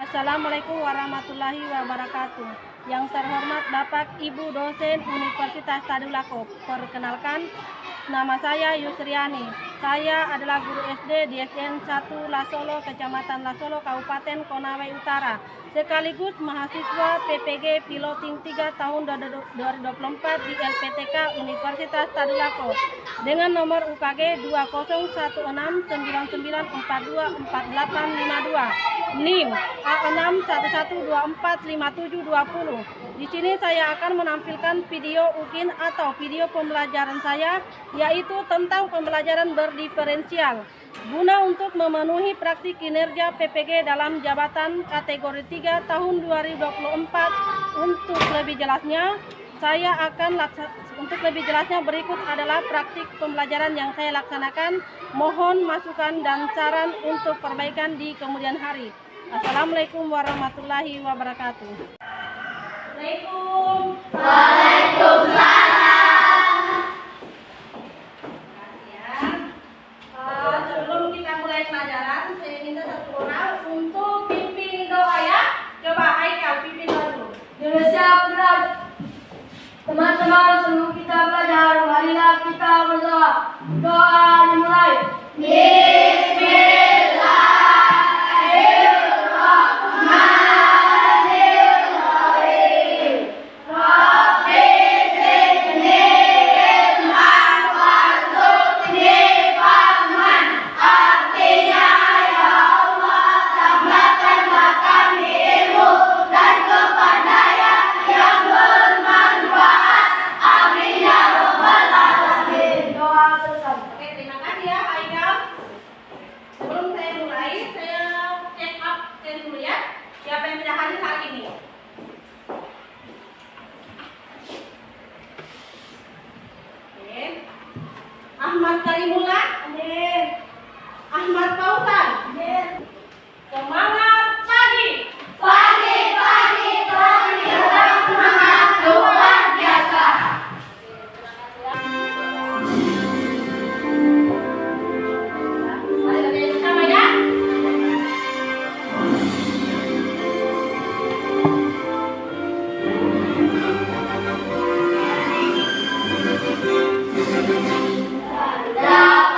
Assalamualaikum warahmatullahi wabarakatuh. Yang terhormat Bapak Ibu dosen Universitas Tadulako. Perkenalkan, nama saya Yusriani. Saya adalah guru SD di SDN 1 Lasolo, Kecamatan Lasolo, Kabupaten Konawe Utara. Sekaligus mahasiswa PPG Piloting 3 tahun 2024 di LPTK Universitas Tadulako dengan nomor UKG 201699424852 NIM A611245720. Di sini saya akan menampilkan video UKIN atau video pembelajaran saya, yaitu tentang pembelajaran berdiferensial guna untuk memenuhi praktik kinerja PPG dalam jabatan kategori 3 tahun 2024. Untuk lebih jelasnya berikut adalah praktik pembelajaran yang saya laksanakan. Mohon masukan dan saran untuk perbaikan di kemudian hari. Assalamualaikum warahmatullahi wabarakatuh. Waalaikumsalam. Sebelum kita mulai pelajaran, saya minta satu orang untuk pimpin doa ya. Coba Haikal pimpin doa dulu. Siap, berat. Teman-teman, sebelum kita belajar, marilah kita berdoa. Doa dimulai. Bismillahirrahmanirrahim. Rabbi zidni ilman warzuqni fahman. Artinya, ya Allah, tambahkanlah kami ilmu dan kepandaian yang bermanfaat. Amin ya rabbal alamin. Doa selesai. Oke, terima kasih ya Haikal. Sebelum saya mulai, saya check up dulu ya. Siapa yang tidak hadir hari ini? Oke. Ahmad Karimullah. Amin. Ahmad Fauzan. Amin. Semangat pagi. Pagi, orang semangat luar biasa. Mari kita bersama ya.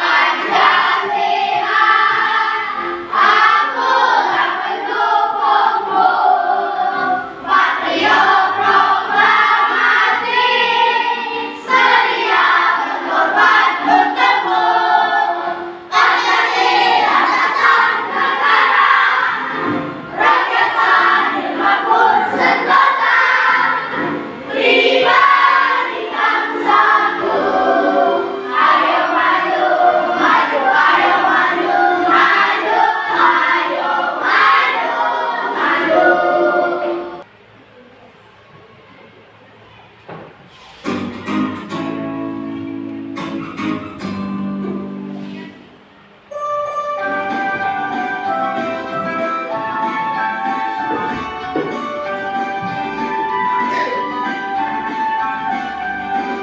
Pancasila, akulah pendukungmu. Patriot proklamasi, sedia berkorban untukmu. Pancasila dasar negara, rakyat adil makmur sentosa, pribadi bangsaku. Ayo maju, maju, ayo maju, maju, ayo maju, maju.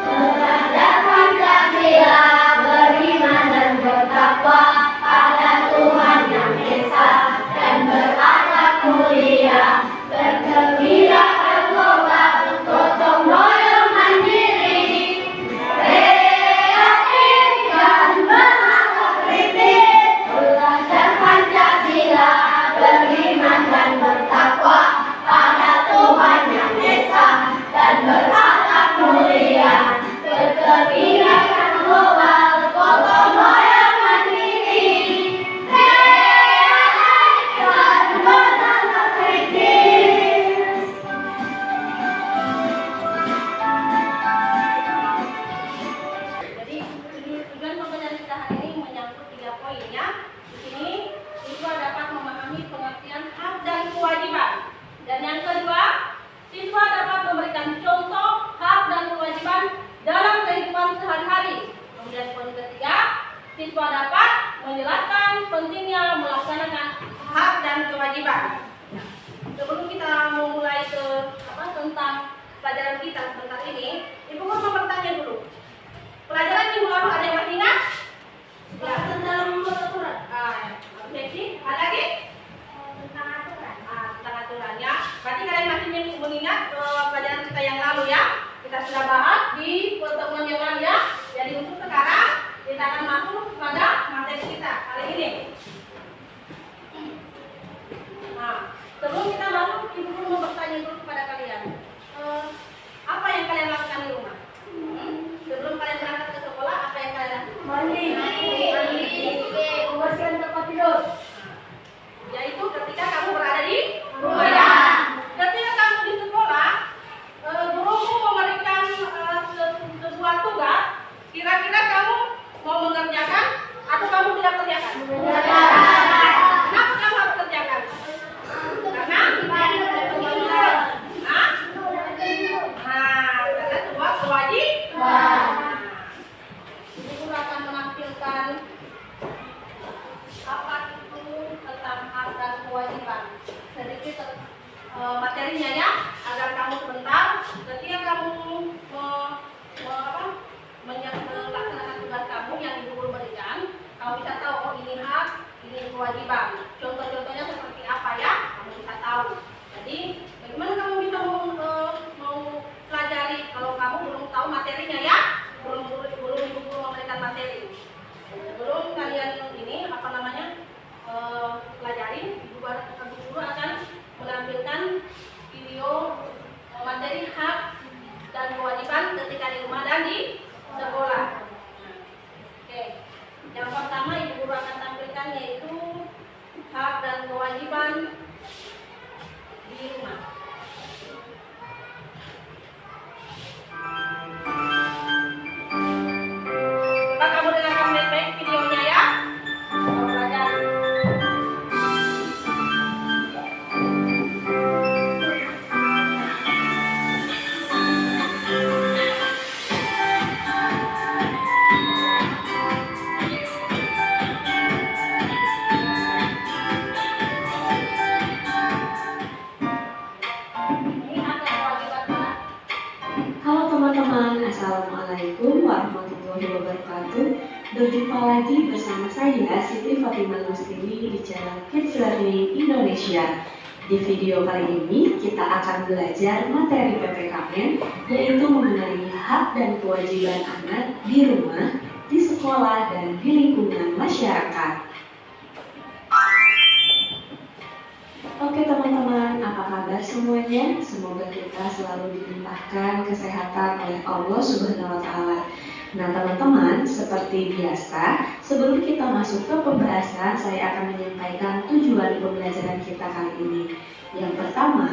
Belajar Pancasila, beriman dan bertakwa pada Tuhan Yang Esa, dan berakhlak mulia, berkebudayaan global, gotong royong mandiri, kreatif dan berakhlak kritis. Belajar Pancasila, beriman dan bertakwa pada Tuhan Yang Esa, dan berakhlak mulia, berkebudayaan global, gotong royong mandiri, kreatif dan berakhlak kritis. Jadi tujuan pembelajaran kita hari ini menyangkut 3 poin ya. Di sini siswa dapat memahami pengertian hak dan kewajiban. Dan yang kedua, siswa dapat memberikan contoh hak dan kewajiban dalam kehidupan sehari-hari. Kemudian poin ketiga, siswa dapat menjelaskan pentingnya melaksanakan hak dan kewajiban. Sebelum kita memulai tentang pelajaran kita sebentar ini, Ibu guru mau bertanya dulu. Pelajaran minggu lalu ada yang masih ingat? Ya, tentang membuat aturan. Ada lagi? Tentang aturan. mengingat pelajaran kita yang lalu ya. Kita sudah bahas di pertemuan yang lalu ya. Jadi untuk sekarang kita akan masuk pada materi kita kali ini. Nah, sebelum kita masuk, ibu guru mau bertanya dulu kepada kalian. Apa yang kalian lakukan di rumah? Sebelum kalian berangkat ke sekolah, apa yang kalian lakukan? Mandi. Membersihkan tempat tidur. Yaitu ketika kamu berada di rumah ya. Ketika kamu di sekolah, gurumu memberikan sebuah tugas, kira-kira kamu mau mengerjakan atau kamu tidak kerjakan? Kenapa kamu harus kerjakan? Karena karena sebuah kewajiban. Ibu guru akan menampilkan apa itu tentang hak dan kewajiban. Sedikit materinya ya, agar kamu sebentar ketika kamu melaksanakan tugas kamu yang ibu guru berikan, kamu bisa tahu oh ini hak, ini kewajiban. Contoh-contohnya seperti apa ya, kamu bisa tahu. Jadi bagaimana kamu bisa mau pelajari kalau kamu belum tahu materinya ya, belum ibu guru memberikan materi. Sebelum kalian ini pelajari, ibu guru akan menampilkan video materi hak dan kewajiban ketika di rumah dan di sekolah. Oke, yang pertama ibu guru akan tampilkan yaitu hak dan kewajiban di rumah. Coba kamu dengarkan baik-baik videonya ya. Kamu belajar. Halo teman-teman, Assalamualaikum warahmatullahi wabarakatuh. Berjumpa lagi bersama saya Siti Fatimah Lustini di channel Kids Learning Indonesia. Di video kali ini kita akan belajar materi PPKN, yaitu mengenai hak dan kewajiban anak di rumah, di sekolah, dan di lingkungan masyarakat. Oke teman-teman, apa kabar semuanya? Semoga kita selalu dilimpahkan kesehatan oleh Allah Subhanahu wa Ta'ala. Nah teman-teman, seperti biasa, sebelum kita masuk ke pembahasan, saya akan menyampaikan tujuan pembelajaran kita kali ini. Yang pertama,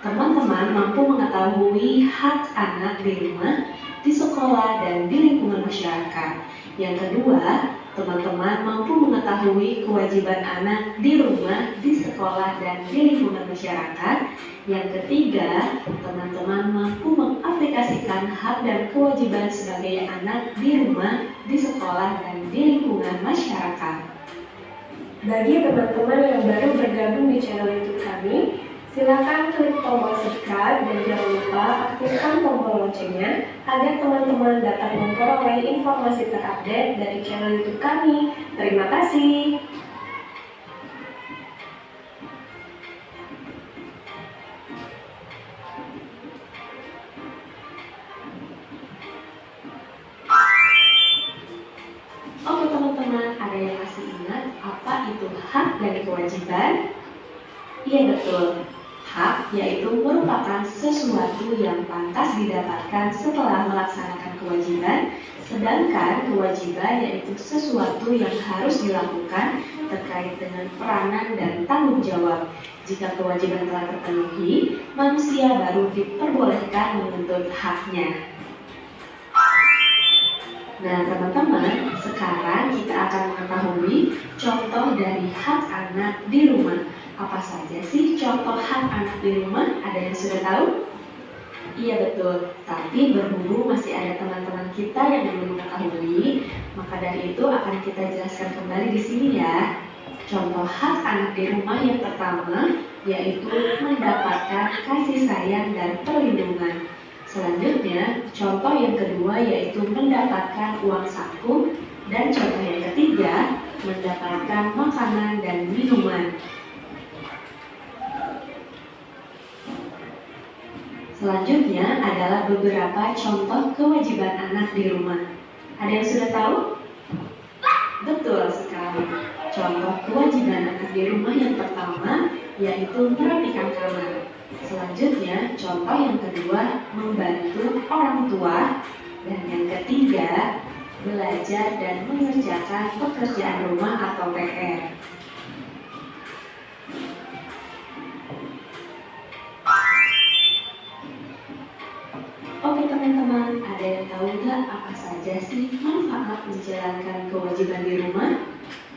teman-teman mampu mengetahui hak anak di rumah, di sekolah, dan di lingkungan masyarakat. Yang kedua, teman-teman mampu mengetahui kewajiban anak di rumah, di sekolah, dan di lingkungan masyarakat. Yang ketiga, teman-teman mampu mengaplikasikan hak dan kewajiban sebagai anak di rumah, di sekolah, dan di lingkungan masyarakat. Bagi teman-teman yang baru bergabung di channel YouTube kami, silakan klik tombol subscribe dan jangan lupa aktifkan tombol loncengnya agar teman-teman dapat memperoleh informasi terupdate dari channel YouTube kami. Terima kasih. Oke teman-teman, ada yang masih ingat apa itu hak dan kewajiban? Iya betul. Hak yaitu merupakan sesuatu yang pantas didapatkan setelah melaksanakan kewajiban, sedangkan kewajiban yaitu sesuatu yang harus dilakukan terkait dengan peranan dan tanggung jawab. Jika kewajiban telah terpenuhi, manusia baru diperbolehkan menuntut haknya. Nah teman-teman, sekarang kita akan mengetahui contoh dari hak anak di rumah. Apa saja sih contoh hak anak di rumah? Ada yang sudah tahu? Iya betul, tapi berhubung masih ada teman-teman kita yang belum mengetahui, maka dari itu akan kita jelaskan kembali di sini ya. Contoh hak anak di rumah yang pertama yaitu mendapatkan kasih sayang dan perlindungan. Selanjutnya, contoh yang kedua yaitu mendapatkan uang saku, dan contoh yang ketiga mendapatkan makanan dan minuman. Selanjutnya adalah beberapa contoh kewajiban anak di rumah. Ada yang sudah tahu? Betul sekali. Contoh kewajiban anak di rumah yang pertama yaitu merapikan kamar. Selanjutnya, contoh yang kedua membantu orang tua. Dan yang ketiga, belajar dan mengerjakan pekerjaan rumah atau PR. Oke teman-teman, ada yang tahu nggak apa saja sih manfaat menjalankan kewajiban di rumah?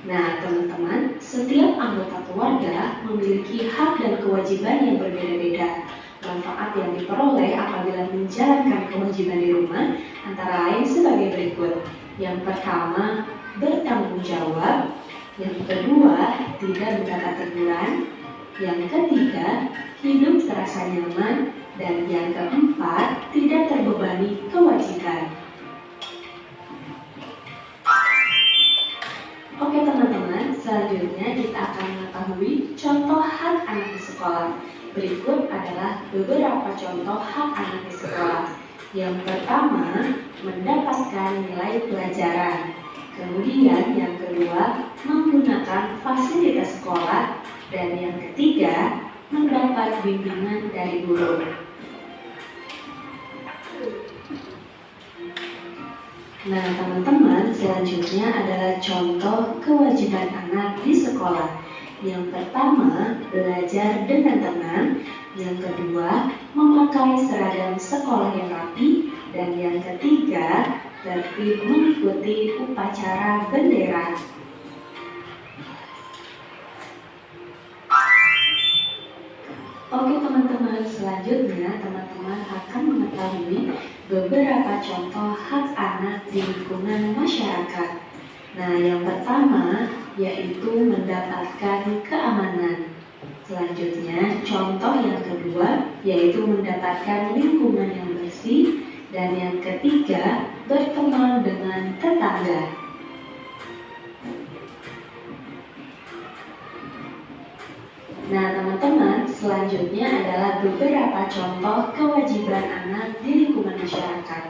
Nah teman-teman, setiap anggota keluarga memiliki hak dan kewajiban yang berbeda-beda. Manfaat yang diperoleh apabila menjalankan kewajiban di rumah antara lain sebagai berikut. Yang pertama, bertanggung jawab. Yang kedua, tidak mendapat teguran. Yang ketiga, hidup terasa nyaman. Dan yang keempat, tidak terbebani kewajiban. Oke teman-teman, selanjutnya kita akan mengetahui contoh hak anak di sekolah. Berikut adalah beberapa contoh hak anak di sekolah. Yang pertama, mendapatkan nilai pelajaran. Kemudian yang kedua, menggunakan fasilitas sekolah. Dan yang ketiga, mendapat bimbingan dari guru. Nah teman-teman, selanjutnya adalah contoh kewajiban anak di sekolah. Yang pertama, belajar dengan tenang. Yang kedua, memakai seragam sekolah yang rapi. Dan yang ketiga, tertib mengikuti upacara bendera. Oke teman-teman, selanjutnya teman-teman akan mengetahui beberapa contoh hak anak di lingkungan masyarakat. Nah, yang pertama yaitu mendapatkan keamanan. Selanjutnya, contoh yang kedua yaitu mendapatkan lingkungan yang bersih. Dan yang ketiga, berteman dengan tetangga. Nah teman-teman, selanjutnya adalah beberapa contoh kewajiban anak di lingkungan masyarakat.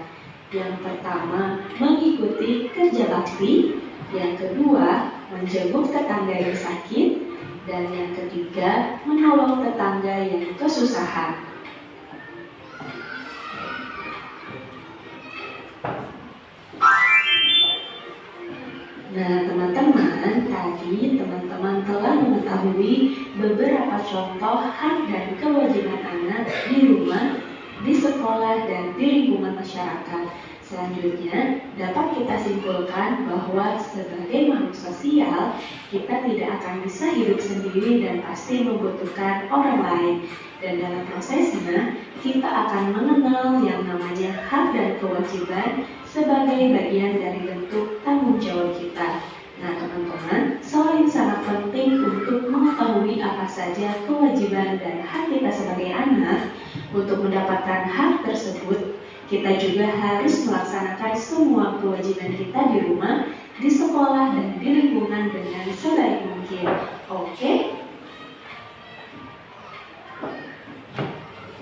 Yang pertama, mengikuti kerja bakti. Yang kedua, menjenguk tetangga yang sakit. Dan yang ketiga, menolong tetangga yang kesusahan. Nah teman-teman, tadi teman-teman telah mengetahui beberapa contoh hak dan kewajiban anak di rumah, di sekolah, dan di lingkungan masyarakat. Selanjutnya, dapat kita simpulkan bahwa sebagai makhluk sosial, kita tidak akan bisa hidup sendiri dan pasti membutuhkan orang lain. Dan dalam prosesnya, kita akan mengenal yang namanya hak dan kewajiban sebagai bagian dari bentuk tanggung jawab kita. Nah teman-teman, selain sangat penting untuk mengetahui apa saja kewajiban dan hak kita sebagai anak, untuk mendapatkan hak tersebut, kita juga harus melaksanakan semua kewajiban kita di rumah, di sekolah, dan di lingkungan dengan sebaik mungkin. Oke?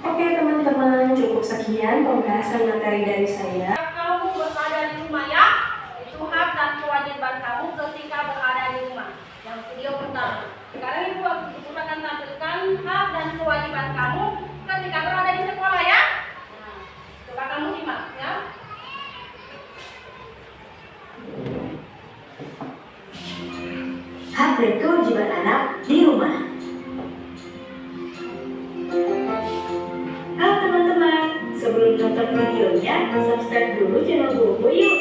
Oke teman-teman, cukup sekian pembahasan materi dari saya. Kamu berada di rumah ya, itu hak dan kewajiban kamu ketika berada di rumah. Yang video pertama. Sekarang ibu akan tampilkan hak dan kewajiban kamu ketika berada di sekolah ya. Nah, coba kamu simak ya. Hak dan kewajiban anak di rumah. Halo teman-teman, sebelum nonton videonya, subscribe dulu channel Bobo yuk.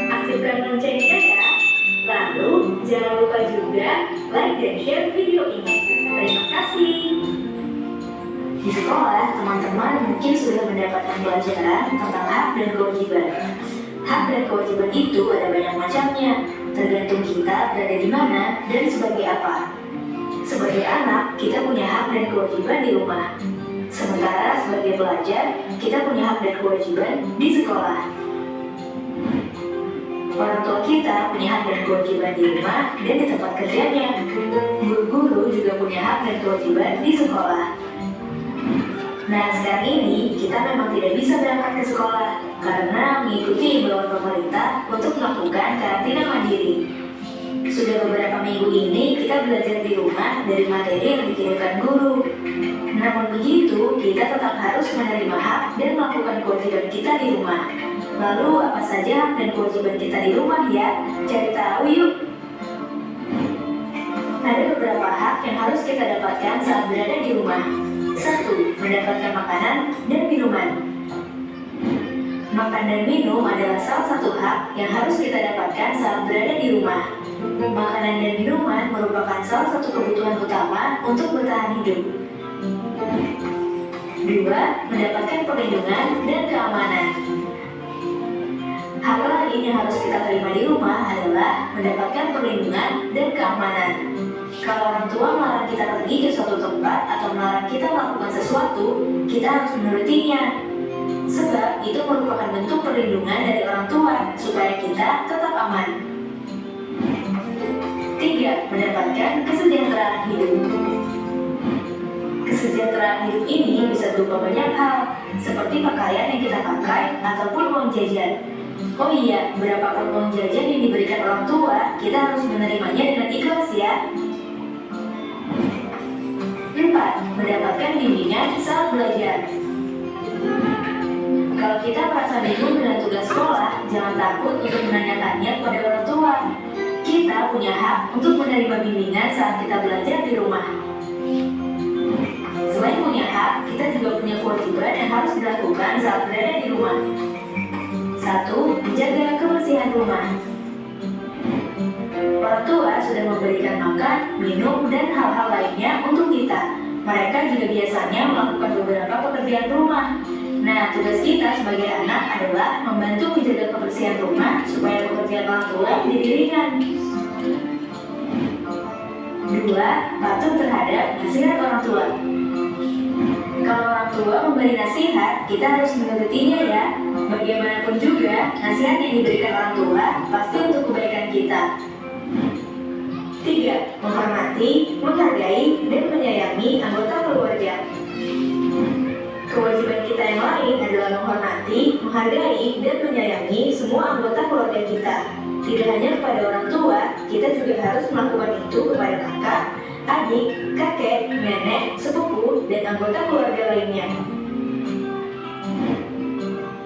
Aktifkan loncengnya ya. Lalu, jangan lupa juga like dan share video ini. Terima kasih. Di sekolah, teman-teman mungkin sudah mendapatkan pelajaran tentang hak dan kewajiban. Hak dan kewajiban itu ada banyak macamnya, tergantung kita berada di mana dan sebagai apa. Sebagai anak, kita punya hak dan kewajiban di rumah. Sementara sebagai pelajar, kita punya hak dan kewajiban di sekolah. Orang tua kita punya hak dan kewajiban di rumah dan di tempat kerjanya. Guru-guru juga punya hak dan kewajiban di sekolah. Nah, sekarang ini kita memang tidak bisa berangkat ke sekolah karena mengikuti imbauan pemerintah untuk melakukan karantina mandiri. Sudah beberapa minggu ini kita belajar di rumah dari materi yang dikirimkan guru. Namun begitu, kita tetap harus menerima hak dan melakukan kewajiban kita di rumah. Lalu apa saja hak dan kewajiban kita di rumah ya? Cari tahu yuk! Ada beberapa hak yang harus kita dapatkan saat berada di rumah. 1. Mendapatkan makanan dan minuman. Makan dan minum adalah salah satu hak yang harus kita dapatkan saat berada di rumah. Makanan dan minuman merupakan salah satu kebutuhan utama untuk bertahan hidup. 2. Mendapatkan perlindungan dan keamanan. Hal lain yang harus kita terima di rumah adalah mendapatkan perlindungan dan keamanan. Kalau orang tua melarang kita pergi ke suatu tempat atau melarang kita melakukan sesuatu, kita harus menurutinya. Sebab itu merupakan bentuk perlindungan dari orang tua supaya kita tetap aman. 3. Mendapatkan kesejahteraan hidup. Kesejahteraan hidup ini bisa berupa banyak hal, seperti pakaian yang kita pakai ataupun uang jajan. Oh iya, berapapun uang jajan yang diberikan orang tua, kita harus menerimanya dengan ikhlas ya. 4. Mendapatkan bimbingan saat belajar. Kalau kita merasa bingung dengan tugas sekolah, jangan takut untuk menanyakannya kepada orang tua. Kita punya hak untuk menerima bimbingan saat kita belajar di rumah. Selain punya hak, kita juga punya kewajiban yang harus dilakukan saat berada di rumah. 1. Menjaga kebersihan rumah. Orang tua sudah memberikan makan, minum, dan hal-hal lainnya untuk kita. Mereka juga biasanya melakukan beberapa pekerjaan rumah. Nah, tugas kita sebagai anak adalah membantu menjaga kebersihan rumah supaya pekerjaan orang tua menjadi ringan. 2. Patuh terhadap nasihat orang tua. Kalau orang tua memberi nasihat, kita harus menurutinya ya. Bagaimanapun juga, nasihat yang diberikan orang tua pasti untuk kebaikan kita. 3. Menghormati, menghargai, dan menyayangi anggota keluarga. Kewajiban kita yang lain adalah menghormati, menghargai, dan menyayangi semua anggota keluarga kita. Tidak hanya kepada orang tua, kita juga harus melakukan itu kepada kakak, adik, kakek, nenek, sepupu, dan anggota keluarga lainnya.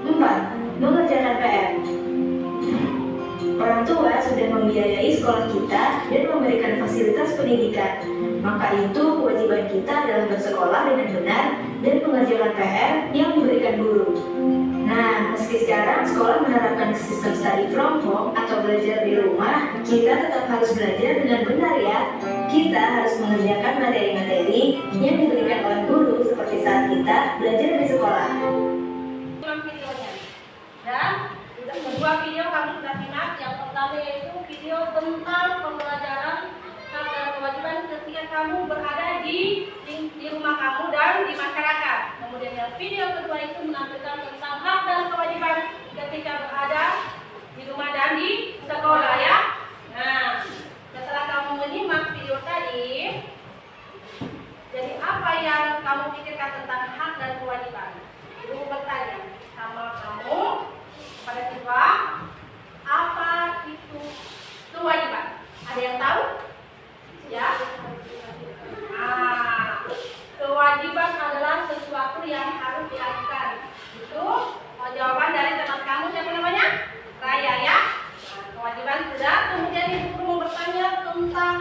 4. Mengerjakan PR. Orang tua sudah membiayai sekolah kita dan memberikan fasilitas pendidikan. Maka itu kewajiban kita adalah bersekolah dengan benar dan mengerjakan PR yang diberikan guru. Nah, meski sekarang sekolah menerapkan sistem study from home atau belajar di rumah, kita tetap harus belajar dengan benar ya. Kita harus mengerjakan materi-materi yang diberikan oleh guru seperti saat kita belajar di sekolah. Videonya. Dan kedua video kami sudah simak. Yang pertama yaitu video tentang pembelajaran hak dan kewajiban ketika kamu berada di rumah kamu dan di masyarakat. Kemudian yang video kedua itu menampilkan tentang hak dan kewajiban ketika berada di rumah dan di sekolah ya. Nah, setelah kamu menyimak video tadi, jadi apa yang kamu pikirkan tentang hak dan kewajiban? Ibu bertanya sama kamu pada siswa, apa itu kewajiban? Ada yang tahu? Ya. Nah, kewajiban adalah sesuatu yang harus dilakukan. Itu jawaban dari teman kamu, siapa namanya? Raya ya. Nah, kewajiban sudah. Kemudian ibu mau bertanya tentang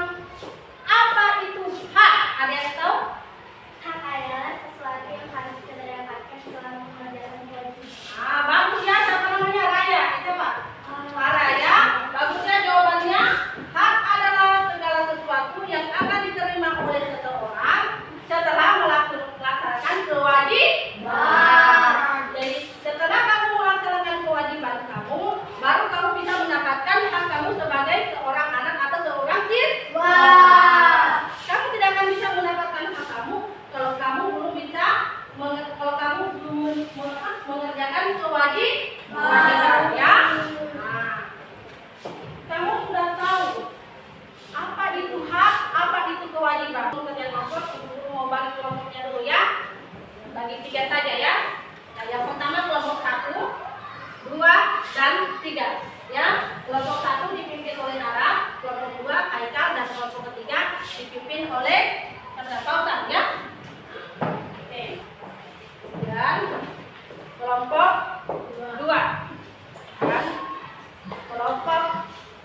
apa itu hak? Ada yang tahu? Hak adalah sesuatu yang harus kita dapatkan setelah mengerjakan kewajiban. Ah, bagus ya. Siapa namanya? Raya. Coba. Pak Raya, bagus ya jawabannya. Hak adalah segala sesuatu yang akan diterima oleh seseorang setelah melaksanakan kewajiban. Jadi setelah kamu melaksanakan kewajiban kamu, baru kamu bisa mendapatkan hak kamu sebagai seorang anak atau seorang siswa. Kamu tidak akan bisa mendapatkan hak kamu kalau kamu belum bisa mengerjakan kewajiban ya. Nah, kamu sudah tahu apa itu hak, apa itu kewajiban. Mengerjakan kelompok, ibu mau bagi kelompoknya dulu ya. Bagi 3 saja ya. Nah, yang pertama kelompok 1, 2, dan 3 ya. Kelompok 1 dipimpin oleh Nara, kelompok 2 Haikal, dan kelompok ketiga dipimpin oleh Fauzan ya. Oke. Dan kelompok 2 dan kelompok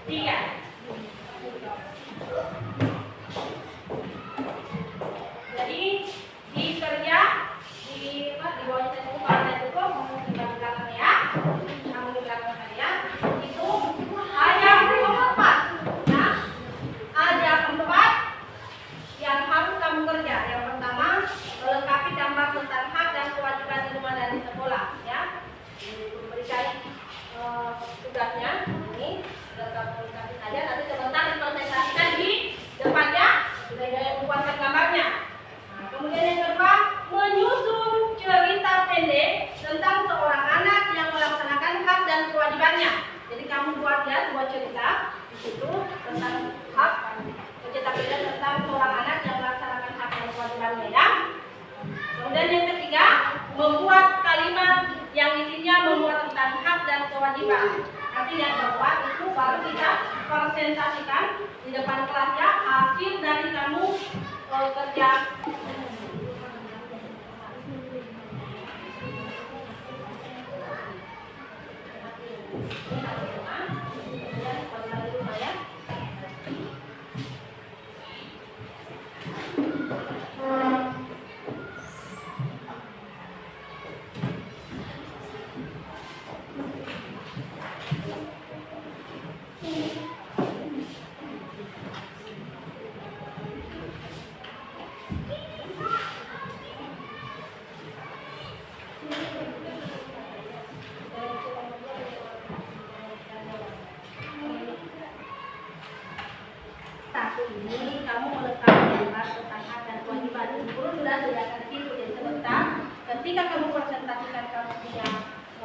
3. Jadi di kerja di bawah saya cukup saya cukup di belakang ya, kamu di belakang saya itu ada 4 ya, ada 4 yang harus kamu kerja. Yang pertama melengkapi gambar tentang hak dan kewajiban di rumah dan di sekolah ya. Berikan tugasnya ini sudah kamu lengkapi saja. Nanti sebentar dipresentasikan di depannya sudah membuatkan gambarnya. Nah, kemudian yang kedua menyusun cerita pendek tentang seorang anak yang melaksanakan hak dan kewajibannya. Jadi kamu buat ya sebuah cerita di situ tentang hak, cerita pendek tentang seorang anak yang melaksanakan hak dan kewajibannya ya. Kemudian yang ketiga membuat kalimat yang isinya memuat tentang hak dan kewajiban. Nanti yang keempat itu baru kita presentasikan di depan kelas ya hasil dari kamu kerja. Ini kamu meletakkan gambar tentang hak dan kewajiban. Guru sudah sediakan di situ. Jadi sebentar ketika kamu presentasikan kamu punya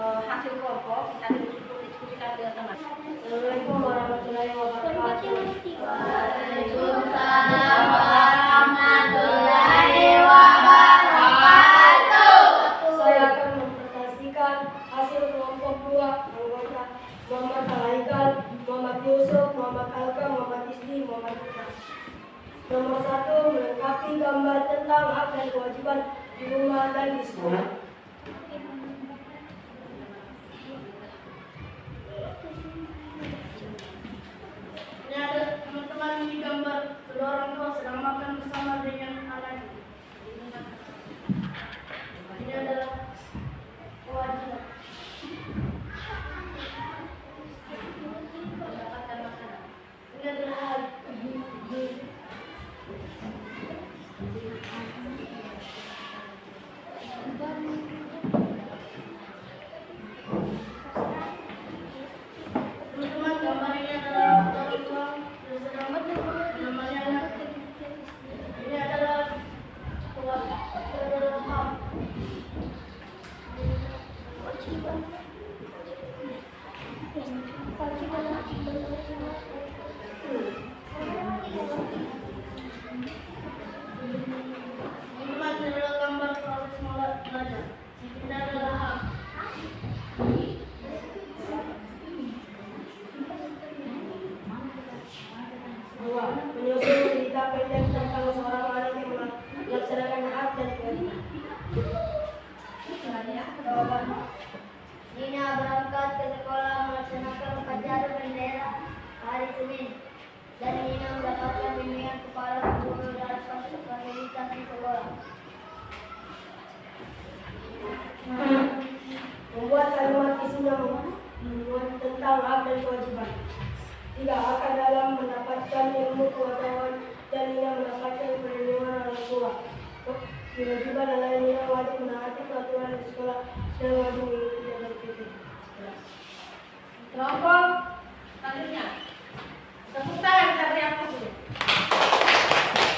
hasil kelompok, kita diskusikan dengan teman. Assalamualaikum warahmatullahi wabarakatuh. Waalaikumsalam warahmatullahi wabarakatuh. Saya akan mempresentasikan hasil kelompok 2 anggota Muhammad Haikal, Muhammad Yusuf, Muhammad Alka, Muhammad Isdi, Muhammad Ika. Nomor 1 melengkapi gambar tentang hak dan kewajiban di rumah dan di sekolah. Ini ada teman-teman di gambar kedua orang tua sedang makan bersama dengan anak. Ini adalah kewajiban. Mendapatkan makanan. Ini adalah hal. Teman-teman, gambar ini adalah orang tua yang sedang namanya anak. Ini adalah hak. Teman-teman, ini adalah gambar proses belajar. Ini adalah hak. Menyusun cerita pendek tentang seorang anak yang melaksanakan hak dan kewajiban. Nina berangkat ke sekolah melaksanakan upacara bendera hari Senin dan Nina mendapatkan bimbingan kepala guru dalam fasilitas di sekolah. Membuat kalimat isinya memuat tentang hak dan kewajiban. Tidak akan dalam mendapatkan ilmu pengetahuan dan Nina mendapatkan perlindungan orang tua. Kewajiban adalah Nina wajib menaati peraturan di sekolah dan wajib mengikuti jadwal PT. Kelompok selanjutnya. Tepuk tangan kita beri aplaus dulu.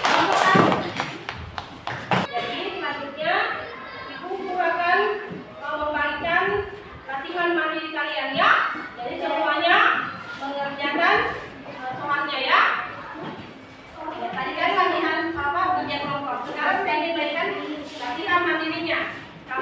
Kelompok 1. Jadi selanjutnya Ibu akan membagikan latihan mandiri kalian ya. Jadi semuanya mengerjakan soalnya ya. Tadi kan latihan ujian kelompok. Sekarang saya ingin berikan latihan mandirinya. Kamu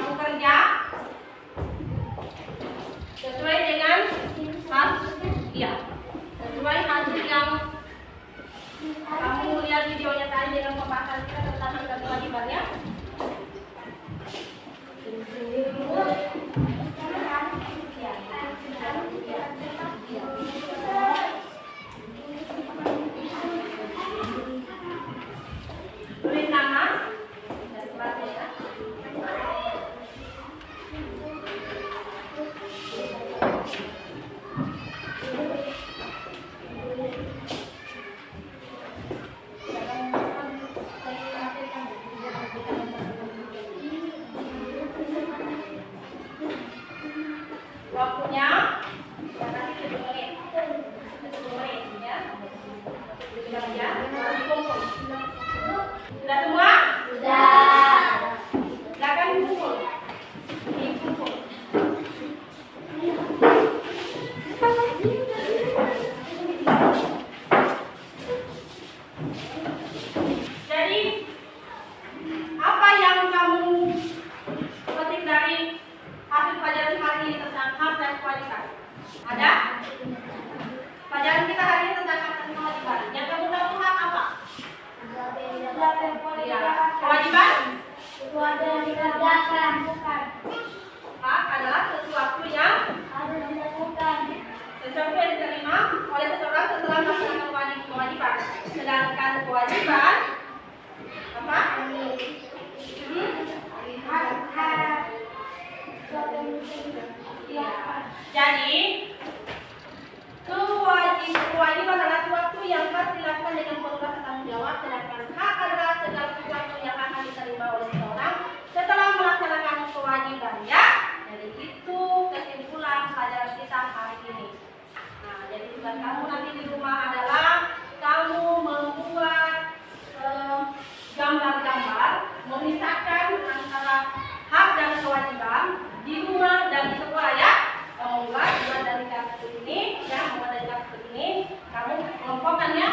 kewajiban di rumah dan di sekolah ya. Kamu buat dari kartu ini, ya, membuat dari kartu ini, kamu kelompokkan ya.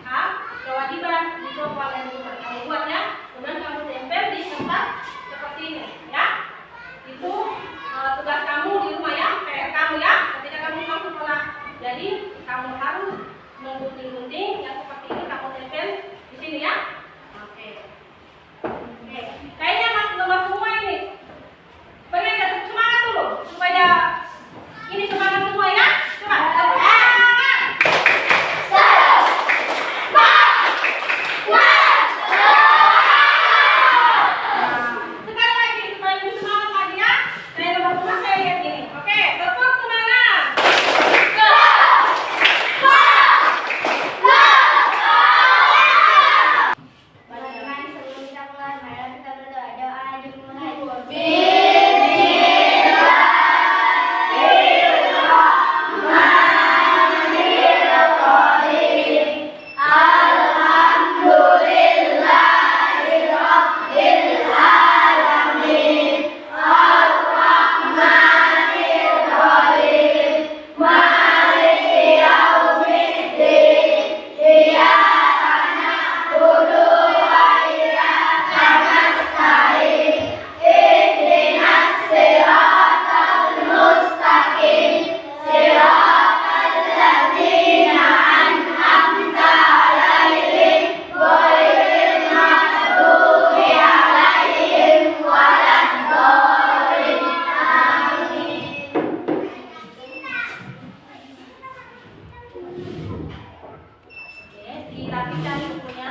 Hak, kewajiban di sekolah dan di rumah. Kamu buat ya, kemudian kamu tempel di tempat seperti ini, ya. Itu tugas kamu di rumah ya, PR kamu ya, ketika kamu masuk sekolah. Jadi kamu harus menggunting-gunting yang seperti ini, kamu tempel di sini ya. Oke. Kayaknya masuk nomor semua ini. Bagaimana? Semangat dulu supaya ini semangat semua ya. Semangat. Sekali lagi supaya lebih semangat lagi ya. Saya nomor semua saya lihat ini. Oke, tepuk semangat. Teman-teman, sebelum kita mulai, mari kita berdoa. Doa dimulai. Oke, dirapikan bukunya.